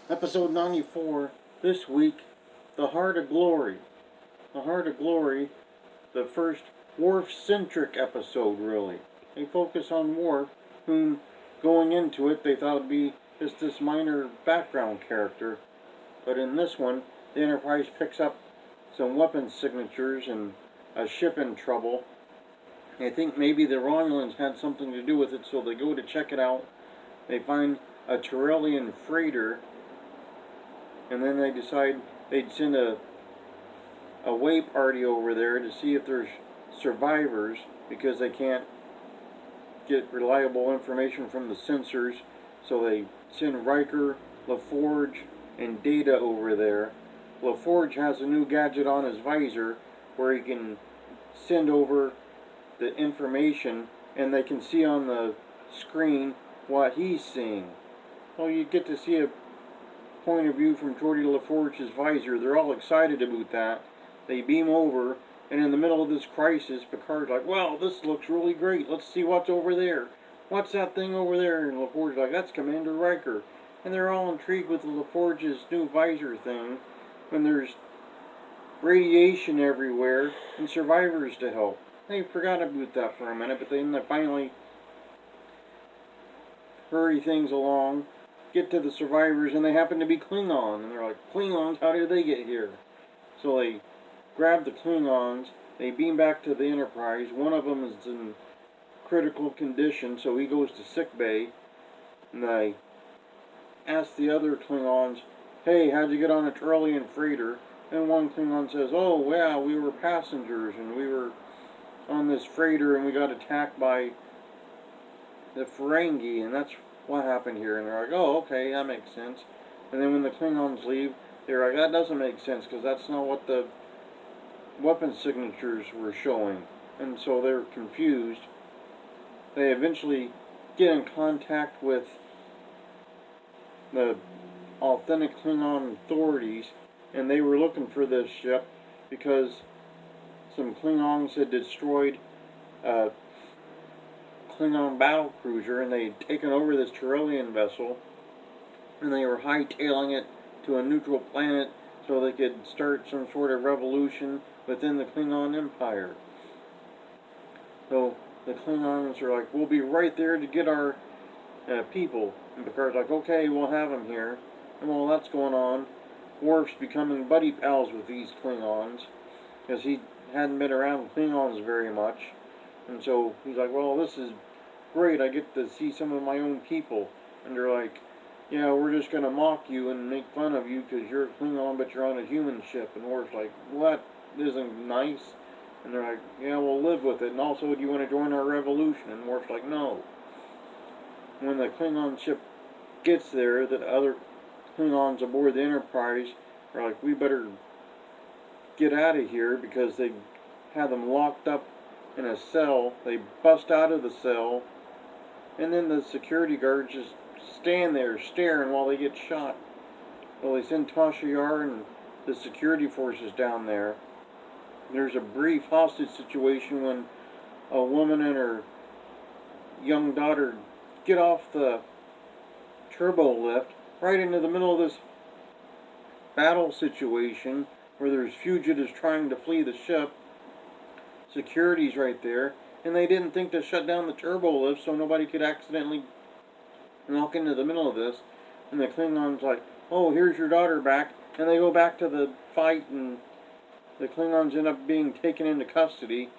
Episode 94, this week, The Heart of Glory. The Heart of Glory, the first Worf-centric episode, really. They focus on Worf, whom, going into it, they thought would be just this minor background character. But in this one, the Enterprise picks up some weapons signatures and a ship in trouble. I think maybe the Romulans had something to do with it, so they go to check it out. They find a Tyrellian freighter, and then they decide they'd send a away party over there to see if there's survivors, because they can't get reliable information from the sensors. So they send Riker, LaForge, and Data over there. LaForge has a new gadget on his visor where he can send over the information, and they can see on the screen what he's seeing. Well, you get to see a point of view from Geordi LaForge's visor. They're all excited about that. They beam over, and in the middle of this crisis, Picard's like, "Wow, this looks really great. Let's see what's over there. What's that thing over there?" And LaForge's like, "That's Commander Riker." And they're all intrigued with LaForge's new visor thing, when there's radiation everywhere and survivors to help. They forgot about that for a minute, but then they finally hurry things along, get to the survivors, and they happen to be Klingon. And they're like, "Klingons, how did they get here?" So they grab the Klingons, they beam back to the Enterprise. One of them is in critical condition, so he goes to sick bay, and they ask the other Klingons, "Hey, how'd you get on a Tyrellian freighter?" And one Klingon says, "Oh, yeah, we were passengers, and we were on this freighter, and we got attacked by the Ferengi, and that's what happened here." And they're like, "Oh, okay, that makes sense." And then when the Klingons leave, they're like, "That doesn't make sense, because that's not what the weapon signatures were showing." And so they're confused. They eventually get in contact with the authentic Klingon authorities, and they were looking for this ship because some Klingons had destroyed a Klingon battle cruiser, and they'd taken over this Tyrellian vessel, and they were hightailing it to a neutral planet so they could start some sort of revolution within the Klingon Empire. So the Klingons are like, "We'll be right there to get our people." And Picard's like, "Okay, we'll have them here." And while that's going on, Worf's becoming buddy pals with these Klingons, because he hadn't been around Klingons very much. And so he's like, "Well, this is great. I get to see some of my own people." And they're like, "Yeah, we're just going to mock you and make fun of you because you're a Klingon, but you're on a human ship." And Worf's like, "What? Isn't nice?" And they're like, "Yeah, we'll live with it. And also, do you want to join our revolution?" And Worf's like, "No." When the Klingon ship gets there, the other Klingons aboard the Enterprise are like, "We better get out of here," because they had them locked up in a cell. They bust out of the cell, and then the security guards just stand there staring while they get shot. Well, they send Tasha Yar and the security forces down there. There's a brief hostage situation when a woman and her young daughter get off the turbo lift right into the middle of this battle situation where there's fugitives trying to flee the ship. Security's right there, and they didn't think to shut down the turbo lift so nobody could accidentally walk into the middle of this. And the Klingon's like, "Oh, here's your daughter back," and they go back to the fight, and the Klingons end up being taken into custody,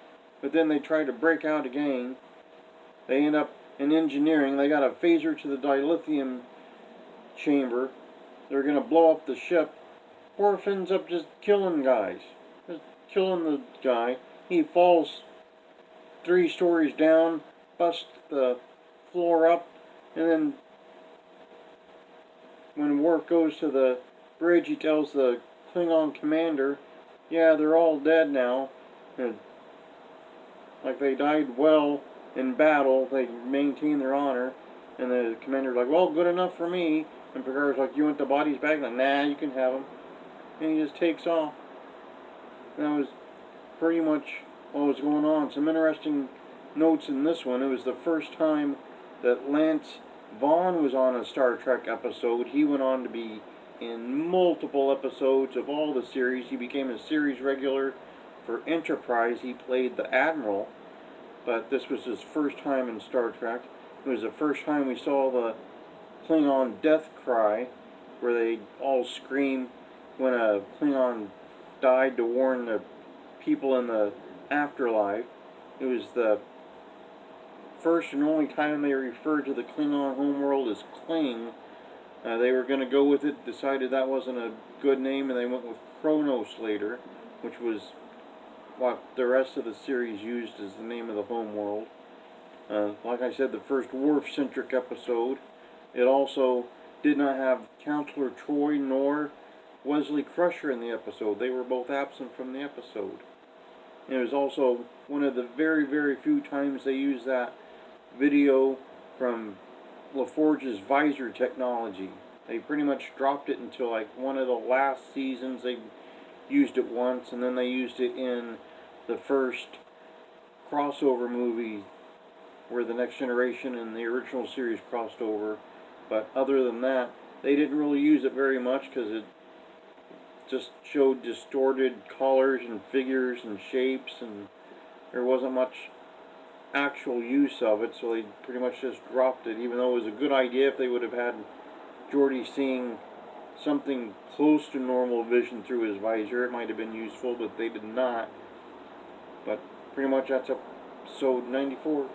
but then they try to break out again. They end up in engineering. They got a phaser to the dilithium chamber. They're going to blow up the ship. Worf ends up just killing guys. Just killing the guy. He falls 3 stories down, busts the floor up, and then when Worf goes to the bridge, he tells the Klingon commander, "Yeah, they're all dead now. And like, they died well in battle. They maintained their honor." And the commander's like, "Well, good enough for me." And Picard's like, "You want the bodies back?" Like, "Nah, you can have them." And he just takes off. And that was pretty much what was going on. Some interesting notes in this one. It was the first time that Lance Vaughn was on a Star Trek episode. He went on to be in multiple episodes of all the series. He became a series regular for Enterprise. He played the Admiral, but this was his first time in Star Trek. It was the first time we saw the Klingon death cry, where they all scream when a Klingon died to warn the people in the afterlife. It was the first and only time they referred to the Klingon homeworld as Kling. They were going to go with it, decided that wasn't a good name, and they went with Kronos later, which was what the rest of the series used as the name of the homeworld. Like I said, the first Worf-centric episode. It also did not have Counselor Troy nor Wesley Crusher in the episode. They were both absent from the episode. And it was also one of the very, very few times they used that video from LaForge's visor technology. They pretty much dropped it until like one of the last seasons. They used it once, and then they used it in the first crossover movie where the Next Generation and the original series crossed over. But other than that, they didn't really use it very much because it just showed distorted colors and figures and shapes, and there wasn't much actual use of it, so they pretty much just dropped it, even though it was a good idea if they would have had Geordi seeing something close to normal vision through his visor. It might have been useful, but they did not. But pretty much that's episode 94.